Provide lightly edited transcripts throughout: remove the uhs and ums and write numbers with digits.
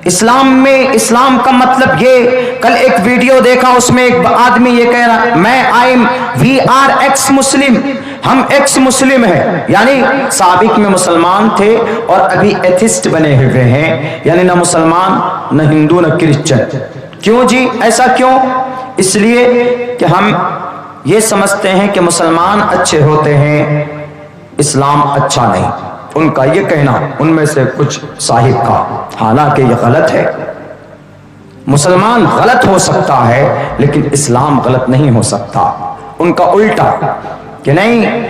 اسلام میں اسلام کا مطلب یہ، کل ایک ویڈیو دیکھا اس میں ایک آدمی یہ کہہ رہا وی آر ایکس مسلم، ہم ایکس مسلم ہیں، یعنی سابق میں مسلمان تھے اور ابھی ایتھسٹ بنے ہوئے ہیں، یعنی نہ مسلمان نہ ہندو نہ کرسچن۔ کیوں جی ایسا کیوں؟ اس لیے کہ ہم یہ سمجھتے ہیں کہ مسلمان اچھے ہوتے ہیں، اسلام اچھا نہیں، ان کا یہ کہنا ان میں سے کچھ صاحب کا، حالانکہ یہ غلط ہے۔ مسلمان غلط ہو سکتا ہے لیکن اسلام غلط نہیں ہو سکتا۔ ان کا الٹا کہ نہیں،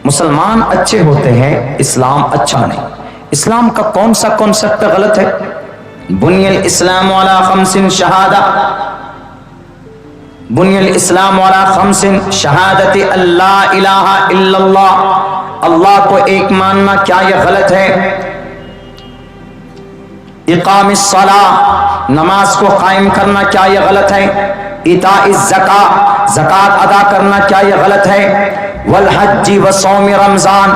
مسلمان اچھے ہوتے ہیں، اسلام اچھا نہیں۔ اسلام کا کون سا کانسیپٹ غلط ہے؟ بنی الاسلام علی خمس شہادہ، بنی الاسلام علی خمس شہادت اللہ الہ الا اللہ، اللہ کو ایک ماننا، کیا یہ غلط ہے؟ اقام الصلاۃ، نماز کو قائم کرنا، کیا یہ غلط ہے؟ ایتاء الزکاۃ، زکوٰۃ ادا کرنا، کیا یہ غلط ہے؟ والحج وصوم رمضان،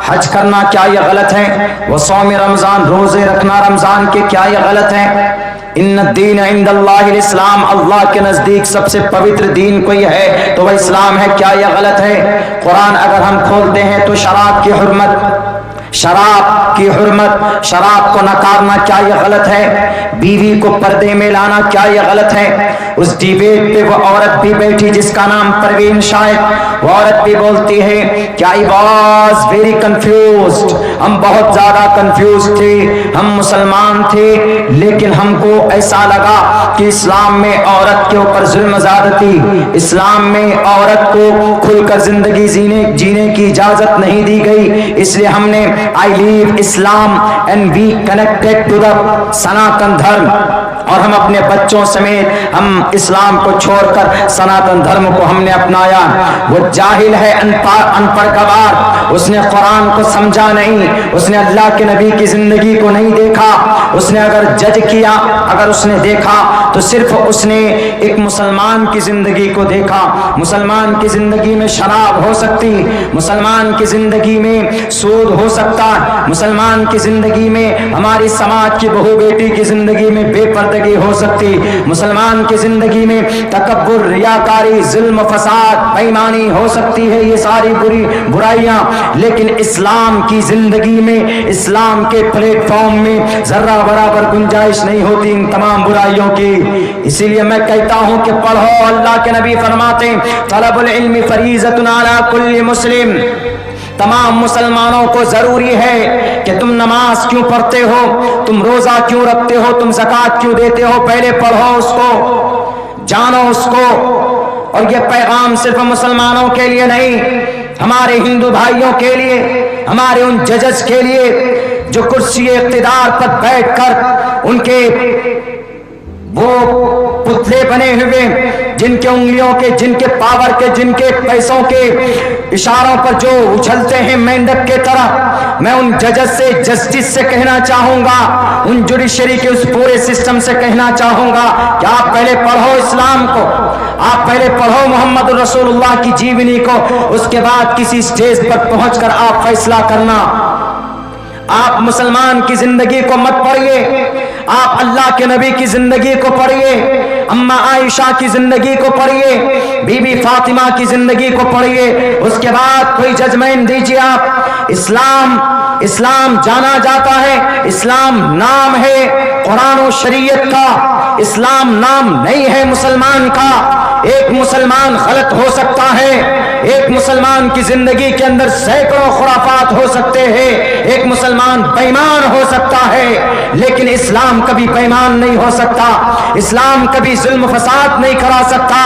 حج کرنا، کیا یہ غلط ہے؟ وصوم رمضان، روزے رکھنا رمضان کے، کیا یہ غلط ہے؟ ان الدین عند اللہ الاسلام، اللہ کے نزدیک سب سے پوتر دین کوئی ہے تو وہ اسلام ہے، کیا یہ غلط ہے؟ قرآن اگر ہم کھولتے ہیں تو شراب کی حرمت، شراب کی حرمت، شراب کو نکارنا، کیا یہ غلط ہے؟ بیوی کو پردے میں لانا، کیا یہ غلط ہے؟ اس ڈیبیٹ پہ وہ عورت بھی بیٹھی جس کا نام پروین شاہد، وہ عورت بھی بولتی ہے کہ I was very confused، ہم بہت زیادہ کنفیوز تھے، ہم مسلمان تھے لیکن ہم کو ایسا لگا کہ اسلام میں عورت کے اوپر ظلم زیادتی، اسلام میں عورت کو کھل کر زندگی جینے کی اجازت نہیں دی گئی، اس لیے ہم نے I leave Islam and we connected to the Sanatan دھرم، اور ہم اپنے بچوں سمیت ہم اسلام کو چھوڑ کر سناتن دھرم کو ہم نے اپنایا۔ وہ جاہل ہے، ان پڑھ گوار، اس نے قرآن کو سمجھا نہیں، اس نے اللہ کے نبی کی زندگی کو نہیں دیکھا، اس نے اگر جج کیا، اگر اس نے دیکھا تو صرف اس نے ایک مسلمان کی زندگی کو دیکھا۔ مسلمان کی زندگی میں شراب ہو سکتی، مسلمان کی زندگی میں سود ہو سکتا، مسلمان کی زندگی میں ہماری سماج کی بہو بیٹی کی زندگی میں بے پردگی ہو سکتی، مسلمان کی زندگی میں تکبر، ریاکاری، ظلم، فساد، بےایمانی ہو سکتی ہے، یہ ساری برائیاں، لیکن اسلام کی زندگی میں، اسلام کے پلیٹ فارم میں ذرہ برابر گنجائش نہیں ہوتی ان تمام برائیوں کی۔ اسی لیے میں کہتا ہوں کہ پڑھو، اللہ کے نبی فرماتے ہیں طلب العلم فریضۃ علی کل مسلم، تمام مسلمانوں کو ضروری ہے کہ تم نماز کیوں پڑھتے ہو، تم روزہ کیوں رکھتے ہو، تم زکوٰۃ کیوں دیتے ہو، پہلے پڑھو اس کو، جانو اس کو۔ اور یہ پیغام صرف مسلمانوں کے لیے نہیں، ہمارے ہندو بھائیوں کے لیے، ہمارے ان ججز کے لیے جو کرسی اقتدار پر بیٹھ کر ان کے وہ پتلے بنے ہوئے، جن کے انگلیوں کے، جن کے پاور کے، جن کے پیسوں کے اشاروں پر جو اچھلتے ہیں مینڈک کے طرح، میں ان ججز سے، جسٹس سے کہنا چاہوں گا، ان جوڈیشری کے اس پورے سسٹم سے کہنا چاہوں گا کہ آپ پہلے پڑھو اسلام کو، آپ پہلے پڑھو محمد رسول اللہ کی جیونی کو، اس کے بعد کسی سٹیج پر پہنچ کر آپ فیصلہ کرنا۔ آپ مسلمان کی زندگی کو مت پڑھیے، آپ اللہ کے نبی کی زندگی کو پڑھیے، اماں عائشہ کی زندگی کو پڑھیے، بی بی فاطمہ کی زندگی کو پڑھیے، اس کے بعد کوئی ججمنٹ دیجیے آپ۔ اسلام جانا جاتا ہے، اسلام نام ہے قرآن و شریعت کا، اسلام نام نہیں ہے مسلمان کا۔ ایک مسلمان غلط ہو سکتا ہے، ایک مسلمان کی زندگی کے اندر سینکڑوں خرافات ہو سکتے ہیں، ایک مسلمان بے ایمان ہو سکتا ہے، لیکن اسلام کبھی بے ایمان نہیں ہو سکتا، اسلام کبھی ظلم فساد نہیں کرا سکتا۔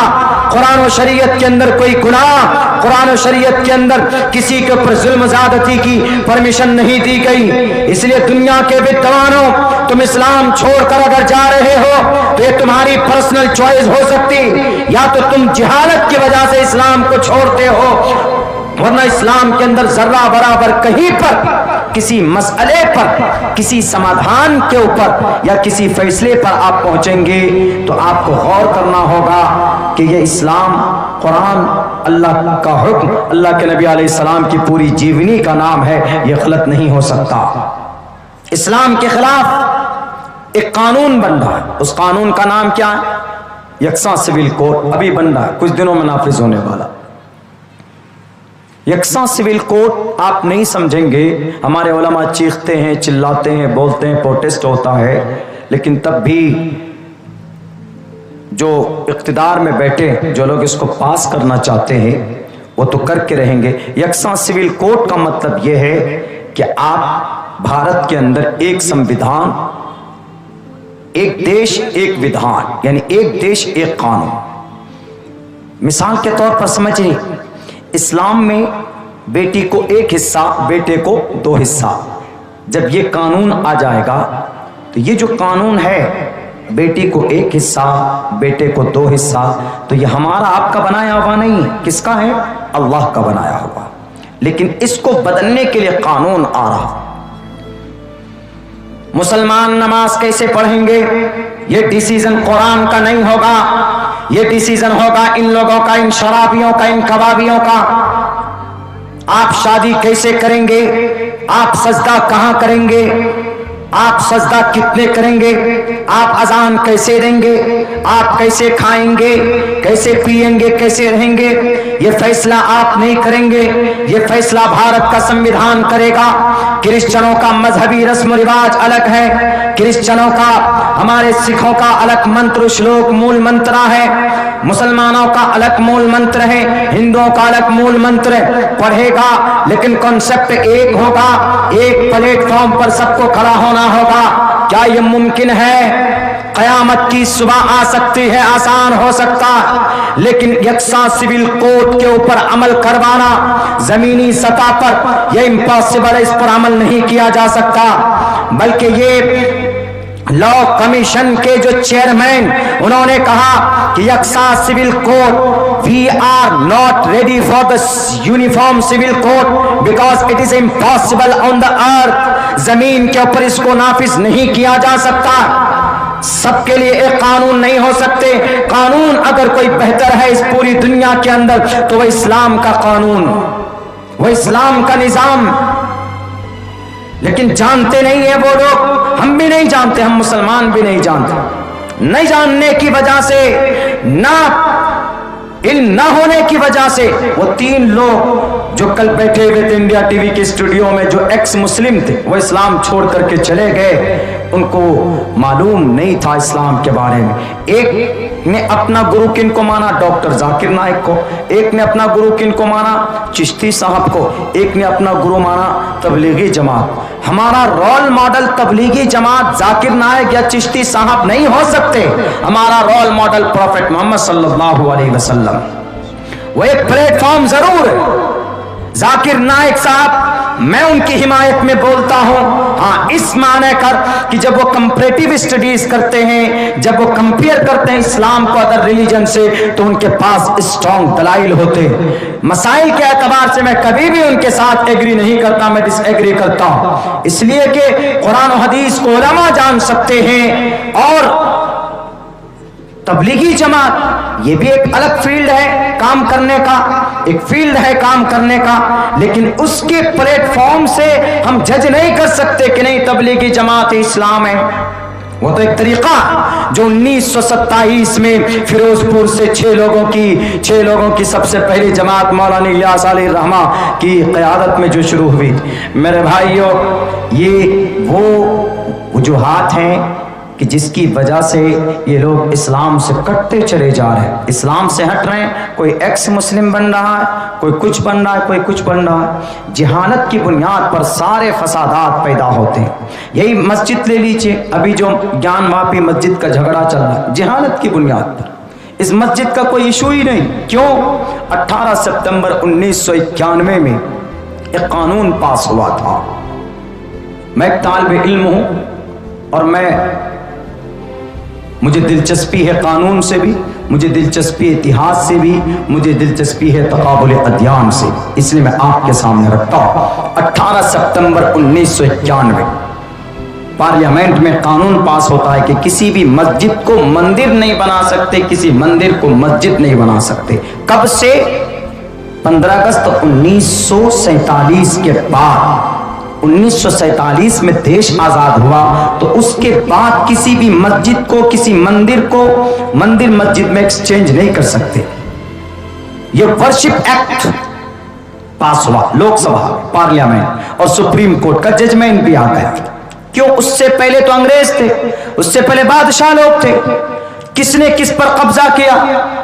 قرآن و شریعت کے اندر کوئی گناہ، قرآن و شریعت کے اندر کسی کے اوپر ظلم زیادتی کی پرمیشن نہیں دی گئی۔ اس لیے دنیا کے بدعوانوں، تم اسلام چھوڑ کر اگر جا رہے ہو تو یہ تمہاری پرسنل چوائس ہو سکتی، یا تو تم جہالت کی وجہ سے اسلام کو چھوڑتے ہو، ورنہ اسلام کے اندر ذرہ برابر کہیں پر کسی مسئلے پر، کسی سمادھان کے اوپر یا کسی فیصلے پر آپ پہنچیں گے تو آپ کو غور کرنا ہوگا کہ یہ اسلام، قرآن، اللہ کا حکم، اللہ کے نبی علیہ السلام کی پوری جیونی کا نام ہے، یہ غلط نہیں ہو سکتا۔ اسلام کے خلاف ایک قانون بن رہا ہے، اس قانون کا نام کیا ہے؟ یکساں سول کوڈ. ابھی بن رہا ہے، کچھ دنوں میں نافذ ہونے والا. یکساں سول کوڈ آپ نہیں سمجھیں گے. ہمارے علماء چیختے ہیں، چلاتے ہیں، بولتے ہیں، پروٹیسٹ ہوتا ہے، لیکن تب بھی جو اقتدار میں بیٹھے جو لوگ اس کو پاس کرنا چاہتے ہیں وہ تو کر کے رہیں گے. یکساں سول کوڈ کا مطلب یہ ہے کہ آپ بھارت کے اندر ایک سمویدھان، ایک دیش ایک ودھان، یعنی ایک دیش ایک قانون. مثال کے طور پر سمجھیں، اسلام میں بیٹی کو ایک حصہ، بیٹے کو 2 حصہ. جب یہ قانون آ جائے گا تو یہ جو قانون ہے، بیٹی کو 1 حصہ، بیٹے کو 2 حصہ، تو یہ ہمارا آپ کا بنایا ہوا نہیں، کس کا ہے؟ اللہ کا بنایا ہوا. لیکن اس کو بدلنے کے لیے قانون آ رہا. مسلمان نماز کیسے پڑھیں گے؟ یہ ڈیسیزن قرآن کا نہیں ہوگا، یہ ڈیسیزن ہوگا ان لوگوں کا، ان شرابیوں کا، ان کبابیوں کا. آپ شادی کیسے کریں گے؟ آپ سجدہ کہاں کریں گے؟ آپ سجدہ کتنے کریں گے؟ آپ اذان کیسے دیں گے؟ آپ کیسے کھائیں گے؟ کیسے پیئیں گے؟ کیسے رہیں گے؟ یہ فیصلہ آپ نہیں کریں گے، یہ فیصلہ بھارت کا سمویدھان کرے گا. کرسچنوں کا مذہبی رسم و رواج الگ ہے، کرسچنوں کا، ہمارے سکھوں کا الگ منتر شلوک مول منترا ہے، مسلمانوں کا الگ مول منتر ہے، ہندوؤں کا الگ مول منتر پڑھے گا، لیکن کنسپٹ ایک ہوگا. ایک پلیٹ فارم پر سب کو کھڑا ہونا ہوگا. کیا یہ ممکن ہے؟ قیامت کی صبح آ سکتی ہے، آسان ہو سکتا، لیکن یکساں سول کوڈ کے اوپر عمل کروانا زمینی سطح پر یہ امپاسبل ہے، اس پر عمل نہیں کیا جا سکتا. بلکہ یہ لا کمیشن کے جو چیئرمین، انہوں نے کہا کہ یکساں civil code, we are not ready for the uniform civil code because it is impossible on the earth. زمین کے اوپر اس کو نافذ نہیں کیا جا سکتا. سب کے لیے ایک قانون نہیں ہو سکتے. قانون اگر کوئی بہتر ہے اس پوری دنیا کے اندر تو وہ اسلام کا قانون، وہ اسلام کا نظام. لیکن جانتے نہیں ہیں وہ لوگ، ہم بھی نہیں جانتے، ہم مسلمان بھی نہیں جانتے. نہیں جاننے کی وجہ سے، نہ علم نہ ہونے کی وجہ سے، وہ 3 لوگ جو کل بیٹھے ہوئے تھے انڈیا ٹی وی کے اسٹوڈیو میں، جو ایکس مسلم تھے، وہ اسلام چھوڑ کر کے چلے گئے. ان کو معلوم نہیں تھا اسلام کے بارے میں. ایک نے اپنا گرو کن کو مانا؟ ڈاکٹر ذاکر نائک کو. ایک نے اپنا گرو کن کو مانا؟ چشتی صاحب کو. ایک نے اپنا گرو مانا تبلیغی جماعت. ہمارا رول ماڈل تبلیغی جماعت ذاکر نائک یا چشتی صاحب نہیں ہو سکتے. ہمارا رول ماڈل پروفیٹ محمد صلی اللہ علیہ وسلم. وہ ایک پلیٹ فارم ضرور ہے. ذاکر نائک صاحب، میں ان کی حمایت میں بولتا ہوں، ہاں اس معنی کر کہ جب وہ کمپیریٹیو اسٹڈیز کرتے ہیں، جب وہ کمپیئر کرتے ہیں اسلام کو ادر ریلیجن سے، تو ان کے پاس اسٹرانگ دلائل ہوتے ہیں. مسائل کے اعتبار سے میں کبھی بھی ان کے ساتھ ایگری نہیں کرتا، میں ڈس ایگری کرتا ہوں، اس لیے کہ قرآن و حدیث کو علماء جان سکتے ہیں. اور تبلیغی جماعت یہ بھی ایک الگ فیلڈ ہے کام کرنے کا، ایک فیلڈ ہے کام کرنے کا، لیکن اس کے پلیٹ فارم سے ہم جج نہیں کر سکتے کہ نہیں تبلیغی جماعت اسلام ہے. وہ تو ایک طریقہ جو 1927 میں فیروز پور سے 6 لوگوں کی سب سے پہلی جماعت مولانا الیاس علیہ الرحمہ کی قیادت میں جو شروع ہوئی. میرے بھائیوں، یہ وہ وجوہات ہیں کہ جس کی وجہ سے یہ لوگ اسلام سے کٹتے چلے جا رہے ہیں، اسلام سے ہٹ رہے ہیں. کوئی ایکس مسلم بن رہا ہے، کوئی کچھ بن رہا ہے، کوئی کچھ بن رہا ہے. جہالت کی بنیاد پر سارے فسادات پیدا ہوتے ہیں. یہی مسجد لے لیجئے، ابھی جو گیان واپی مسجد کا جھگڑا چل رہا ہے، جہالت کی بنیاد پر. اس مسجد کا کوئی ایشو ہی نہیں. کیوں؟ 18 ستمبر 1991 میں ایک قانون پاس ہوا تھا. میں ایک طالب علم ہوں اور مجھے دلچسپی ہے قانون سے بھی، مجھے دلچسپی ہے اتحاد سے بھی، مجھے دلچسپی ہے تقابل ادیان سے، اس لیے میں آپ کے سامنے رکھتا ہوں. 18 ستمبر 1991 پارلیمنٹ میں قانون پاس ہوتا ہے کہ کسی بھی مسجد کو مندر نہیں بنا سکتے، کسی مندر کو مسجد نہیں بنا سکتے. کب سے؟ 15 اگست 1947 کے بعد 1947 میں دیش آزاد ہوا تو اس کے بعد کسی بھی مسجد کو کسی مندر کو مندر مسجد میں ایکسچینج نہیں کر سکتے. یہ ورشپ ایکٹ پاس ہوا لوک سبھا پارلیمنٹ اور سپریم کورٹ کا ججمنٹ بھی آ گیا. کیوں؟ اس سے پہلے تو انگریز تھے, اس سے پہلے بادشاہ لوگ تھے. کس نے کس پر قبضہ کیا؟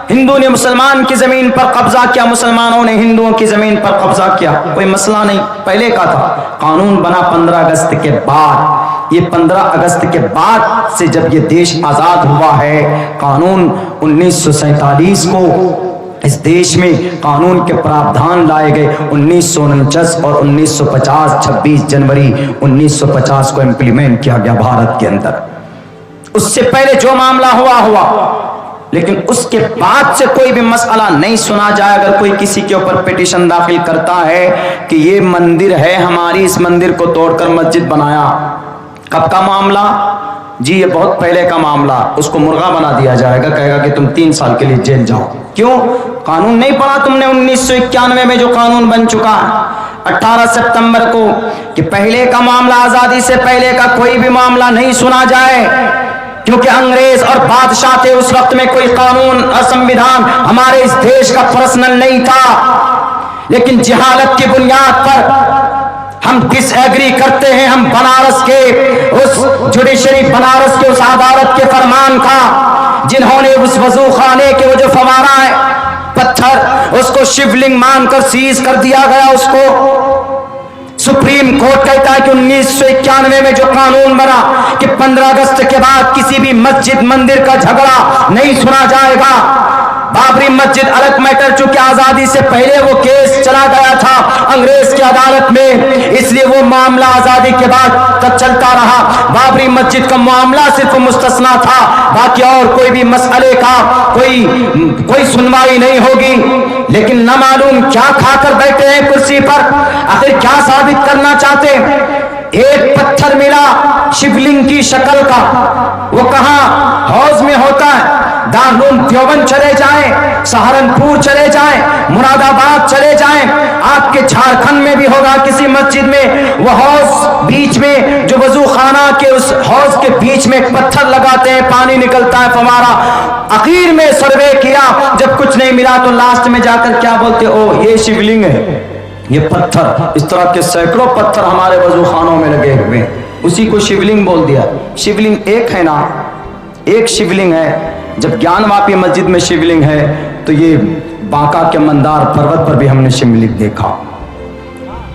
ہندو نے مسلمان کی زمین پر قبضہ کیا, مسلمانوں نے ہندوؤں کی زمین پر قبضہ کیا, کوئی مسئلہ نہیں, پہلے کا تھا. قانون بنا 15 اگست کے بعد. یہ 15 اگست کے بعد سے جب یہ دیش آزاد ہوا ہے, قانون 1947 کو اس دیش میں قانون کے پراودھان لائے گئے. 1949 اور 1950 26 جنوری 1950 کو امپلیمنٹ کیا گیا بھارت کے اندر. اس سے پہلے جو معاملہ ہوا, لیکن اس کے بعد سے کوئی بھی مسئلہ نہیں سنا جائے. اگر کوئی کسی کے اوپر پیٹیشن داخل کرتا ہے کہ یہ مندر ہے ہماری, اس مندر کو توڑ کر مسجد بنایا, کب کا معاملہ؟ جی یہ بہت پہلے کا معاملہ. اس کو مرغا بنا دیا جائے گا, کہے گا کہ تم 3 سال کے لیے جیل جاؤ. کیوں؟ قانون نہیں پڑھا تم نے 1991 میں جو قانون بن چکا 18 سپتمبر کو, کہ پہلے کا معاملہ, آزادی سے پہلے کا کوئی بھی معاملہ نہیں سنا جائے, کیونکہ انگریز اور بادشاہ تھے اس وقت میں. کوئی قانون اور سنویدھان ہمارے اس دیش کا پرسنل نہیں تھا. لیکن جہالت کی بنیاد پر ہم ڈس ایگری کرتے ہیں. ہم بنارس کے اس جوڈیشری, بنارس کے اس عدالت کے فرمان کا, جنہوں نے اس وضو خانے کے وہ جو فوارہ ہے پتھر, اس کو شیو لنگ مان کر سیز کر دیا گیا. اس کو سپریم کورٹ کہتا ہے کہ 1991 میں جو قانون بنا کہ 15 اگست کے بعد کسی بھی مسجد مندر کا جھگڑا نہیں سنا جائے گا. بابری مسجد الگ میٹر, چونکہ آزادی سے پہلے وہ کیس چلا گیا تھا انگریز کی عدالت میں, اس لیے وہ معاملہ آزادی کے بعد تک چلتا رہا. بابری مسجد کا معاملہ صرف مستثنا تھا, باقی اور کوئی بھی مسئلے کا کوئی سنوائی نہیں ہوگی. لیکن نہ معلوم کیا کھا کر بیٹھے ہیں کرسی پر, آخر کیا ثابت کرنا چاہتے ہیں. ایک پتھر ملا شیولنگ کی شکل کا, وہ کہاں حوض میں ہوتا ہے. دارالعلوم دیوبند چلے جائیں, سہارنپور چلے جائیں, مراد آباد چلے جائیں, آپ کے جھارکھنڈ میں بھی ہوگا کسی مسجد میں وہ حوض بیچ میں, جو وضو خانہ کے اس حوض کے بیچ میں پتھر لگاتے ہیں, پانی نکلتا ہے فوارہ. اخیر میں سروے کیا, جب کچھ نہیں ملا تو لاسٹ میں جا کر کیا بولتے, او یہ شیولنگ ہے, یہ پتھر. اس طرح کے سینکڑوں پتھر ہمارے وضو خانوں میں لگے ہوئے, اسی کو شیولنگ بول دیا. شیولنگ ایک ہے نا, ایک شیولنگ ہے. جب گیان واپی مسجد میں شیولنگ ہے تو یہ بانکا کے مندار پروت پر بھی ہم نے شیولنگ دیکھا.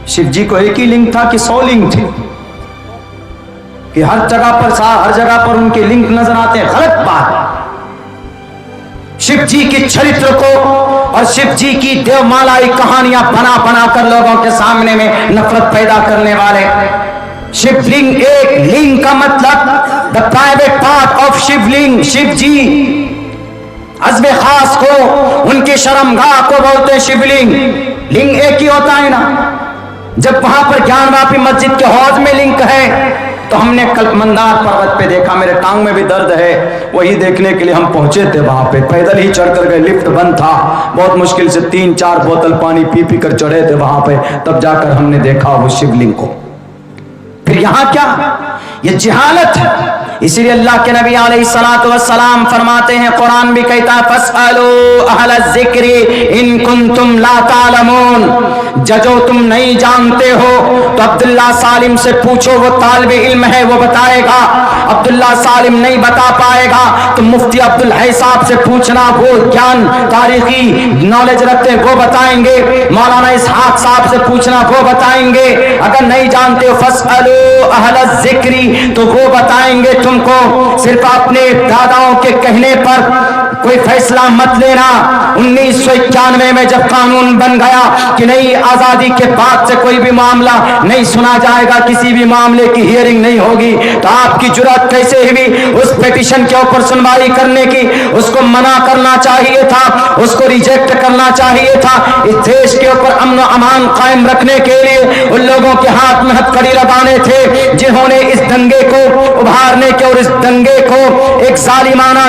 شیو جی کو ایک ہی لنگ تھا کہ 100 لنگ تھے, کہ ہر جگہ پر ان کے لنگ نظر آتے ہیں. غلط بات. شیو جی کی چرتر کو اور شیو جی کی دیو مالائی کہانیاں بنا بنا کر لوگوں کے سامنے میں نفرت پیدا کرنے والے. شیو لنگ, ایک لنگ کا مطلب the private part of Shiv لنگ, شیو جی عزم خاص کو, ان کی شرمگاہ کو بولتے ہیں شیو لنگ. لنگ ایک ہی ہوتا ہے نا. جب وہاں پر گیان واپی مسجد کے حوض میں لنگ ہے تو ہم نے کل مندار پروت پہ دیکھا. میرے ٹانگ میں بھی درد ہے, وہی دیکھنے کے لیے ہم پہنچے تھے وہاں پہ, پیدل ہی چڑھ کر گئے, لفٹ بند تھا, بہت مشکل سے 3-4 بوتل پانی پی کر چڑھے تھے وہاں پہ, تب جا کر ہم نے دیکھا وہ شیو لنگ کو. پھر یہاں کیا, یہ جہالت ہے. اسی لیے اللہ کے نبی علیہ الصلوۃ والسلام فرماتے ہیں, قرآن بھی کہتا ہے فاسألوا اہل الذکر ان کنتم لا تعلمون, جو تم نہیں جانتے ہو تو عبداللہ سالم سے پوچھو, وہ طالب علم ہے, وہ بتائے گا. عبداللہ سالم نہیں بتا پائے گا تو مفتی عبدالحی صاحب سے پوچھنا, وہ گیان تاریخی نالج رکھتے ہیں, وہ بتائیں گے. مولانا اسحاق صاحب سے پوچھنا, وہ بتائیں گے. اگر نہیں جانتے ہو فاسألوا اہل الذکر, تو وہ بتائیں گے تم کو. صرف اپنے داداؤں کے کہنے پر کوئی فیصلہ مت لینا. 1991 میں جب قانون بن گیا کہ نہیں, آزادی کے بعد سے کوئی بھی معاملہ نہیں سنا جائے گا, کسی بھی معاملے کی ہیئرنگ نہیں ہوگی, تو آپ کی جرأت کیسے ہوئی اس پیٹیشن کے اوپر سنوائی کرنے کی؟ اس کو منع کرنا چاہیے تھا, اس کو ریجیکٹ کرنا چاہیے تھا. اس دیش کے اوپر امن و امان قائم رکھنے کے لیے ان لوگوں کے ہاتھ میں ہتھکڑی لگانے تھے جنہوں نے اس دنگے کو ابھارنے کے اور اس دنگے کو ایک ظالمانہ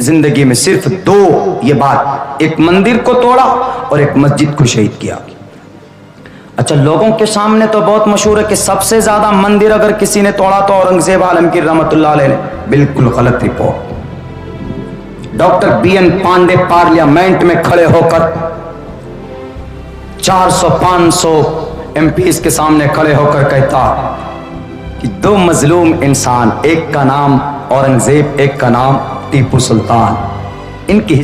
زندگی میں صرف دو یہ بات، ایک مندر کو توڑا اور ایک مسجد کو شہید کیا۔ اچھا لوگوں کے سامنے تو بہت مشہور ہے کہ سب سے زیادہ مندر اگر کسی نے توڑا تو اورنگزیب عالمگیر رحمۃ اللہ علیہ نے، بالکل غلط report. Doctor B N Pandey parliament میں کھڑے ہو کر 400-500 ایم پیز کے سامنے کھڑے ہو کر کہتا کہ دو مظلوم انسان، ایک کا نام اورنگزیب، ایک کا نام ٹیپو سلطان، ان کی